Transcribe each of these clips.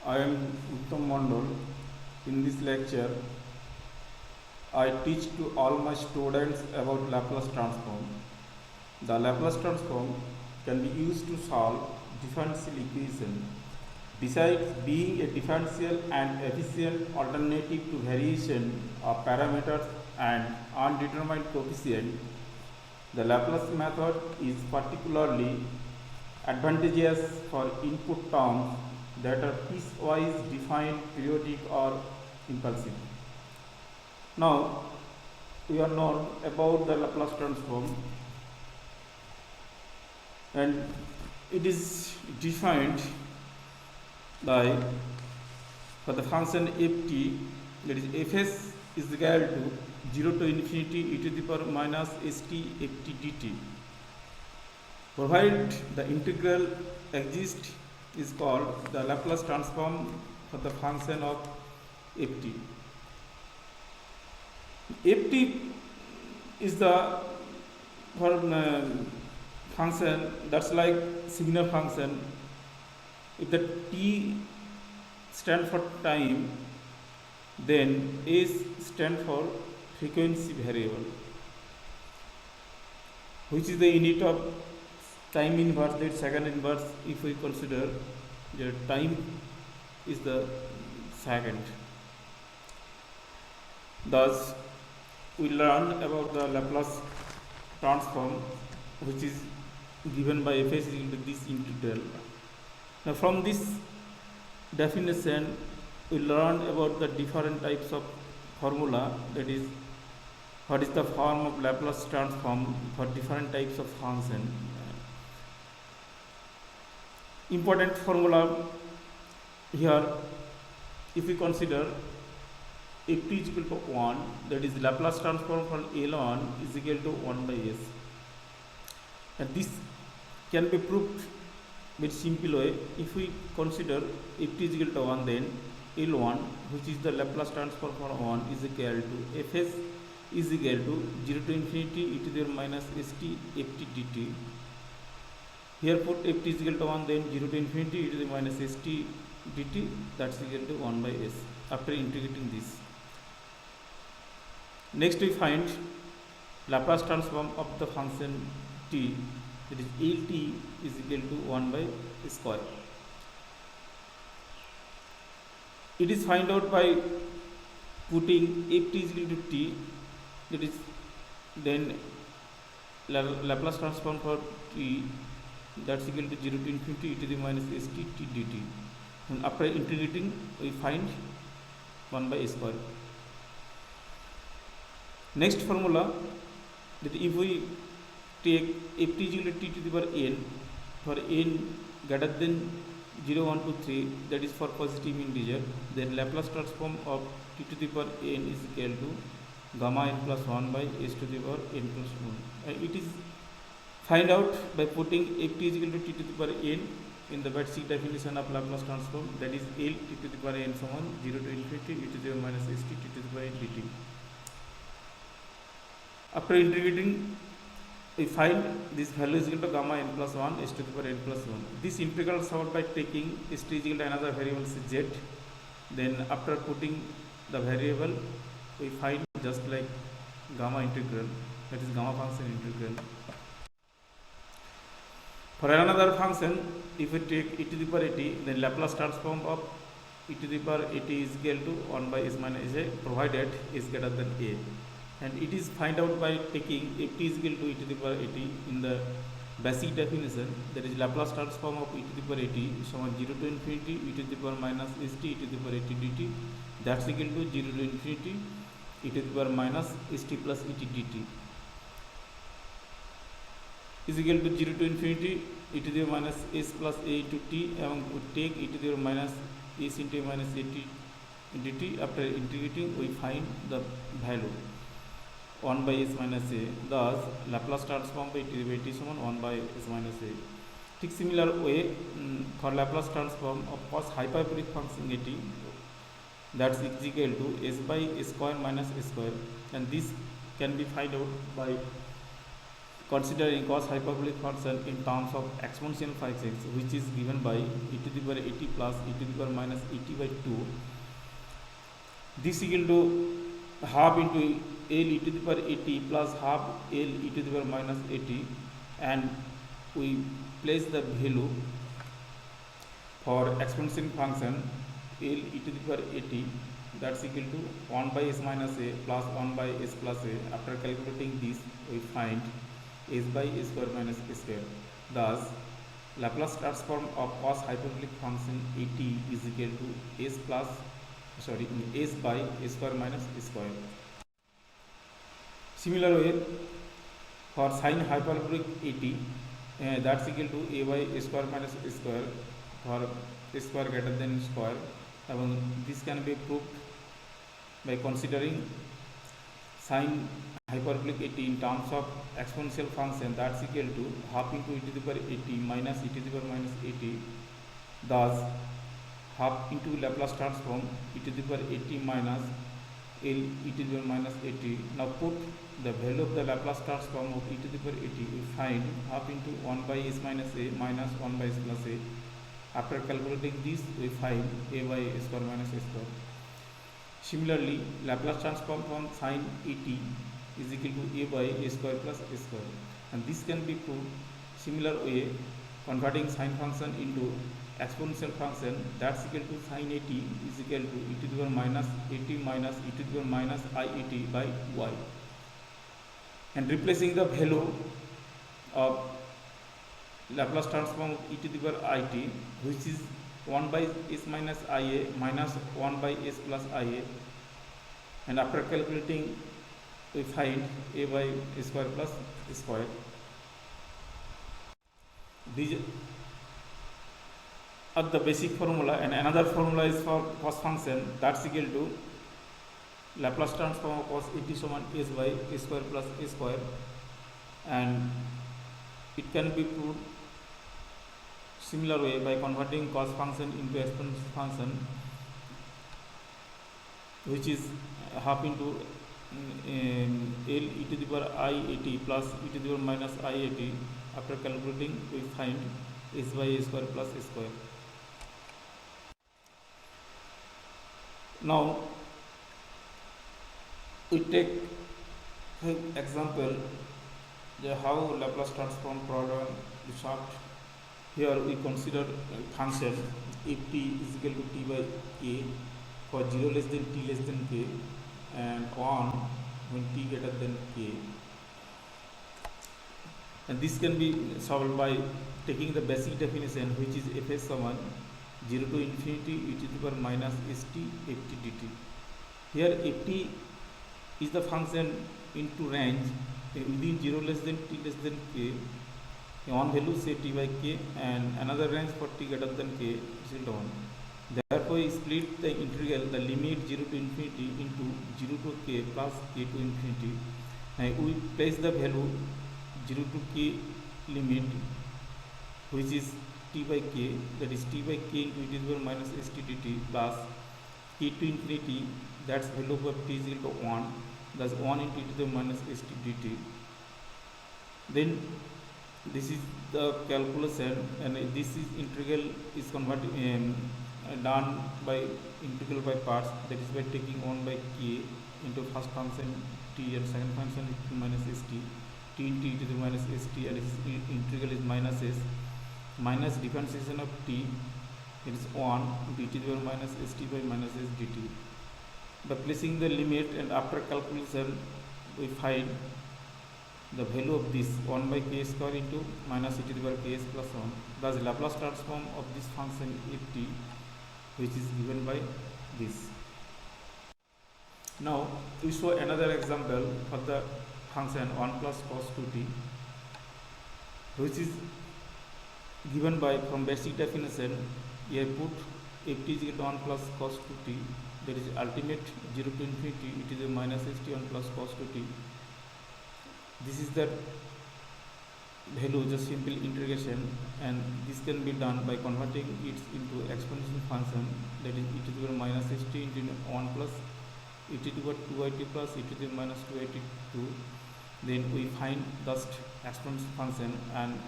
I am Uttam Mondol. In this lecture, I teach to all my students about Laplace transform. The Laplace transform can be used to solve differential equation. Besides being a differential and efficient alternative to variation of parameters and undetermined coefficient, the Laplace method is particularly advantageous for input terms that are piecewise defined, periodic, or impulsive. Now, we are known about the Laplace transform, and it is defined by for the function ft, that is fs is equal to 0 to infinity e to the power minus st ft dt. Provided the integral exists is called the Laplace transform for the function of ft. Ft is the function that's like signal function. If the t stand for time, then s stand for frequency variable, which is the unit of time inverse, that second inverse. If we consider the time is the second. Thus, we learn about the Laplace transform, which is given by fs into this integral. Now, from this definition, we learn about the different types of formula, that is, what is the form of Laplace transform for different types of function. Important formula here, if we consider ft is equal to 1, that is Laplace transform for L1 is equal to 1 by s. And this can be proved with simple way. If we consider ft is equal to 1, then L1, which is the Laplace transform for 1, is equal to fs is equal to 0 to infinity e to the minus st ft dt. Here put ft is equal to 1, then 0 to infinity e to the minus st dt, that's equal to 1 by s after integrating this. Next, we find Laplace transform of the function t, that is Lt is equal to 1 by square. It is find out by putting ft is equal to t, that is then Laplace transform for t, that's equal to 0 to infinity e to the minus st t dt. And after integrating, we find 1 by square. Next formula, that if we take ft is equal to t to the power n for n greater than 0, 1, 2, 3, that is for positive integer, then Laplace transform of t to the power n is equal to gamma n plus 1 by s to the power n plus 1. It is find out by putting ft is equal to t to the power n in the basic definition of Laplace transform, that is L t to the power n summon 0 to infinity e to the minus st t to the power n dt. After integrating, we find this value is equal to gamma n plus 1 s to the power n plus 1. This integral solved by taking st is equal to another variable z. Then after putting the variable, we find just like gamma integral, that is gamma function integral. For another function, if we take e to the power at, then Laplace transform of e to the power at is equal to 1 by s minus a, provided is greater than a. And it is find out by taking ft is equal to e to the power at in the basic definition, that is Laplace transform of e to the power at is 0 to infinity e to the power minus st e to the power at dt, that's equal to 0 to infinity e to the power minus st plus et dt is equal to 0 to infinity e to the minus s plus a to t, and we take e to the minus s into minus a t dt. After integrating, we find the value 1 by s minus a. Thus, Laplace transform by t by t is 1 by s minus a. ठीक similar way for Laplace transform of cos hyperbolic function at, that's equal to s by s square minus s square, and this can be find out by considering cos hyperbolic function in terms of exponential functions, which is given by e to the power at plus e to the power minus et by 2. This equal to half into l e to the power at plus half l e to the power minus at, and we place the value for exponential function l e to the power at, that's equal to 1 by s minus a plus 1 by s plus a. After calculating this, we find s by a square minus a square. Thus, Laplace transform of cos hyperbolic function at is equal to s by a square minus a square. Similar way, for sin hyperbolic at, that's equal to a by a square minus a square for a square greater than square. This can be proved by considering sin hyperbolic at in terms of exponential function, that's equal to half into e to the power at minus e to the power minus at. Thus, half into Laplace transform e to the power at minus l e to the power minus at. Now put the value of the Laplace transform of e to the power at. We find half into 1 by s minus a minus 1 by s plus a. After calculating this, we find a by a square minus a square. Similarly, Laplace transform from sin at is equal to a by a square plus a square, and this can be proved similar way, converting sin function into exponential function, that's equal to sin at is equal to e to the power minus at minus e to the power minus I at by y, and replacing the value of Laplace transform of e to the power it, which is 1 by s minus ia minus 1 by s plus ia, and after calculating we find a by a square plus a square. These are the basic formula, and another formula is for cos function, that's equal to Laplace transform of cos at suman s by a square plus a square, and it can be proved similar way by converting cos function into exponential function, which is half into l e to the power I at plus e to the power minus I at. After calculating, we find s by a square plus a square. Now we take example how Laplace transform problem is solved. Here we consider a function if t is equal to t by k for 0 less than t less than k, and 1 when t greater than k, and this can be solved by taking the basic definition, which is fs suman 0 to infinity e to the power minus st ft dt. Here ft is the function into range within 0 less than t less than k, one value say t by k, and another range for t greater than k is 1. Therefore, we split the integral, the limit 0 to infinity into 0 to k plus k to infinity, and we place the value 0 to k limit, which is t by k, that is t by k into e to the power minus st dt, plus k to infinity, that's value of t is equal to 1, that's 1 into e to the power minus st dt. Then this is the calculation, and this is integral is converted done by integral by parts, that is by taking 1 by k into first function t and second function e to the minus st, t into e to the minus st, and its integral is minus s minus differentiation of t, it is 1 into e to the power minus st by minus s dt. By placing the limit and after calculation, we find the value of this 1 by k square into minus e to the power ks plus 1. Thus, Laplace transform of this function ft, which is given by this. Now we show another example for the function 1 plus cos 2t, which is given by, from basic definition, here put ft is equal to 1 plus cos 2t, that is ultimate 0 to infinity e to the minus st 1 plus cos 2t. This is the value, just simple integration, and this can be done by converting it into exponential function, that is e to the power minus st into 1 plus e to the power 2it plus e to the minus 2it2, then we find the exponential function, and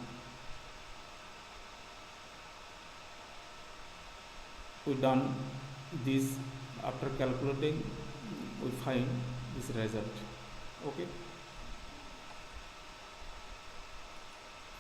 we done this. After calculating, we find this result. Okay.